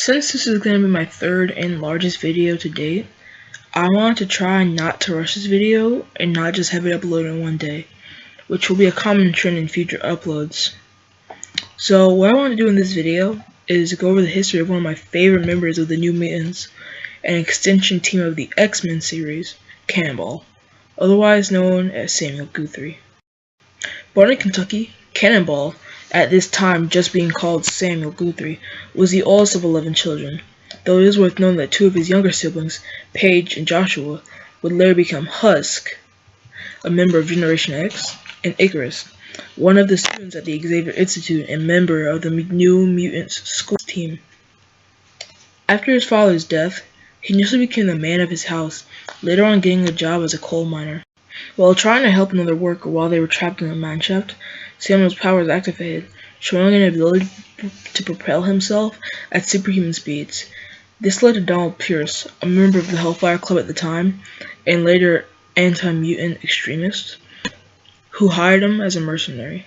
Since this is going to be my third and largest video to date, I want to try not to rush this video and not just have it uploaded in one day, which will be a common trend in future uploads. So what I want to do in this video is go over the history of one of my favorite members of the New Mutants, an extension team of the X-Men series, Cannonball, otherwise known as Samuel Guthrie. Born in Kentucky, Cannonball, at this time just being called Samuel Guthrie, was the oldest of 11 children, though it is worth noting that two of his younger siblings, Paige and Joshua, would later become Husk, a member of Generation X, and Icarus, one of the students at the Xavier Institute and member of the New Mutants school team. After his father's death, he initially became the man of his house, later on getting a job as a coal miner. While trying to help another worker while they were trapped in a mineshaft, Samuel's powers activated, showing an ability to propel himself at superhuman speeds. This led to Donald Pierce, a member of the Hellfire Club at the time, and later anti-mutant extremist, who hired him as a mercenary.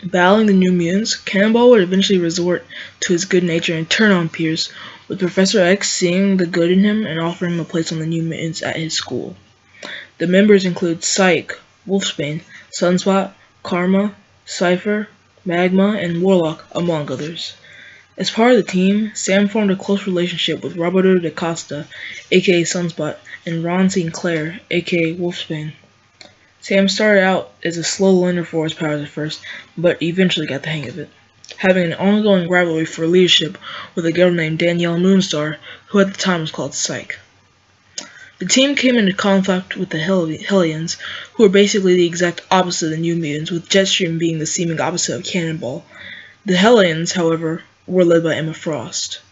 Battling the New Mutants, Cannonball would eventually resort to his good nature and turn on Pierce, with Professor X seeing the good in him and offering him a place on the New Mutants at his school. The members include Psyche, Wolfsbane, Sunspot, Karma, Cypher, Magma, and Warlock, among others. As part of the team, Sam formed a close relationship with Roberto da Costa, aka Sunspot, and Ron St. Clair, aka Wolfsbane. Sam started out as a slow learner for his powers at first, but eventually got the hang of it, having an ongoing rivalry for leadership with a girl named Danielle Moonstar, who at the time was called Psyche. The team came into conflict with the Hellions, who were basically the exact opposite of the New Mutants, with Jetstream being the seeming opposite of Cannonball. The Hellions, however, were led by Emma Frost,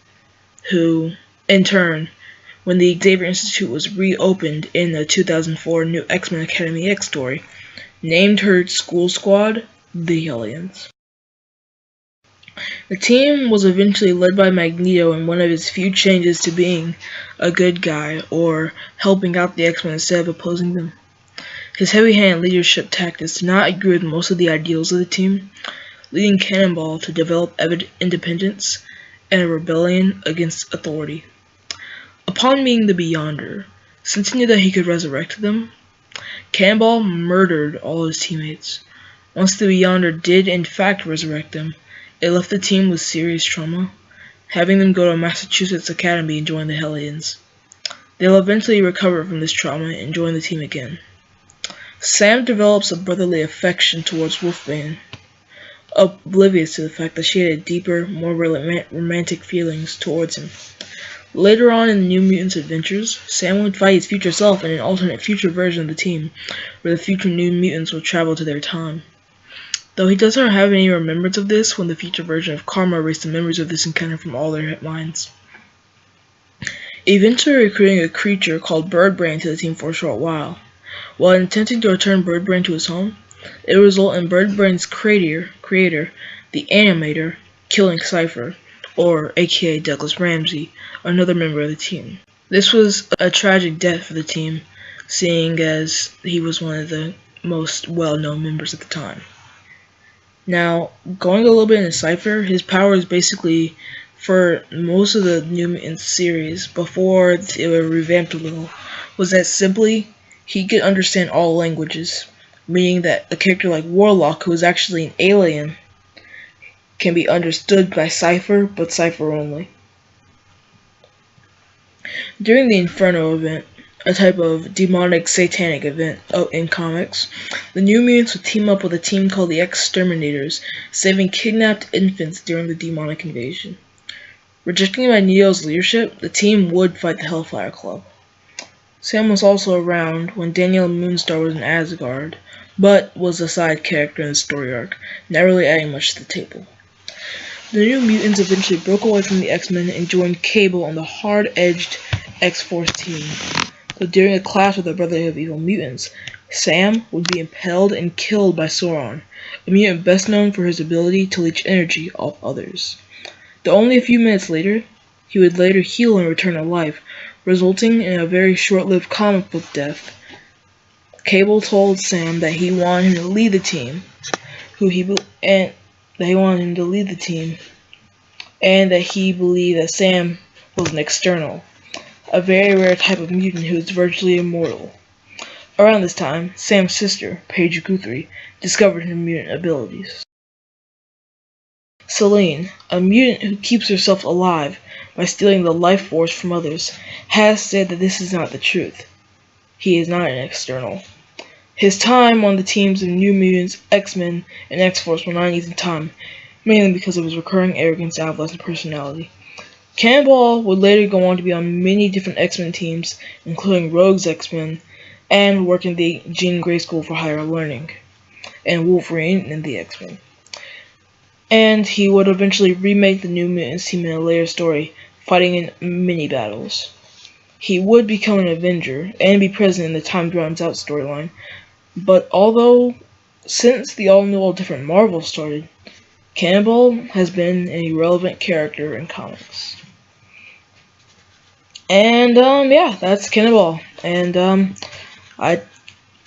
who, in turn, when the Xavier Institute was reopened in the 2004 New X-Men Academy X story, named her school squad the Hellions. The team was eventually led by Magneto in one of his few changes to being a good guy, or helping out the X-Men instead of opposing them. His heavy-handed leadership tactics did not agree with most of the ideals of the team, leading Cannonball to develop independence and a rebellion against authority. Upon meeting the Beyonder, since he knew that he could resurrect them, Cannonball murdered all his teammates. Once the Beyonder did in fact resurrect them, it left the team with serious trauma, having them go to Massachusetts Academy and join the Hellions. They'll eventually recover from this trauma and join the team again. Sam develops a brotherly affection towards Wolfsbane, oblivious to the fact that she had deeper, more romantic feelings towards him. Later on in the New Mutants adventures, Sam would fight his future self in an alternate future version of the team, where the future New Mutants will travel to their time. Though he does not have any remembrance of this when the future version of Karma erased the memories of this encounter from all their minds. Eventually recruiting a creature called Birdbrain to the team for a short while. While attempting to return Birdbrain to his home, it would result in Birdbrain's creator, the Animator, killing Cypher, or aka Douglas Ramsey, another member of the team. This was a tragic death for the team, seeing as he was one of the most well-known members at the time. Now, going a little bit into Cypher, his power is basically, for most of the New Mutants series, before it was revamped a little, was that simply, he could understand all languages, meaning that a character like Warlock, who is actually an alien, can be understood by Cypher, but Cypher only. During the Inferno event, a type of demonic satanic event in comics, the New Mutants would team up with a team called the Exterminators, saving kidnapped infants during the demonic invasion. Rejecting Magneto's leadership, the team would fight the Hellfire Club. Sam was also around when Danielle Moonstar was in Asgard, but was a side character in the story arc, not really adding much to the table. The New Mutants eventually broke away from the X-Men and joined Cable on the hard-edged X-Force team. So during a clash with the Brotherhood of Evil Mutants, Sam would be impaled and killed by Sauron, a mutant best known for his ability to leech energy off others. Though only a few minutes later, he would later heal and return to life, resulting in a very short-lived comic book death. Cable told Sam that he wanted him to lead the team, and that he believed that Sam was an external, a very rare type of mutant who is virtually immortal. Around this time, Sam's sister, Paige Guthrie, discovered her mutant abilities. Selene, a mutant who keeps herself alive by stealing the life force from others, has said that this is not the truth. He is not an external. His time on the teams of New Mutants, X-Men, and X-Force were not an easy time, mainly because of his recurring arrogance and adolescent personality. Cannonball would later go on to be on many different X-Men teams, including Rogue's X-Men, and work in the Jean Grey School for Higher Learning, and Wolverine in the X-Men. And he would eventually remake the New Mutants team in a later story, fighting in many battles. He would become an Avenger and be present in the Time Runs Out storyline, but although since the all-new, all-different Marvel started, Cannonball has been an irrelevant character in comics. And yeah, that's Cannonball. And I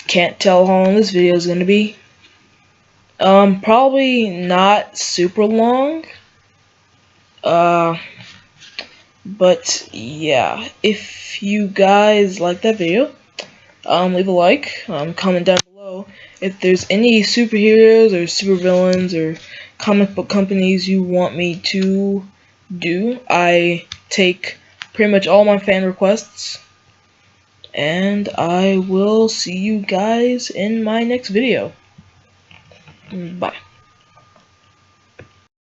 can't tell how long this video is going to be. Probably not super long. But yeah, if you guys like that video, leave a like, comment down below if there's any superheroes or supervillains or comic book companies you want me to do. I take pretty much all my fan requests, and I will see you guys in my next video. Bye.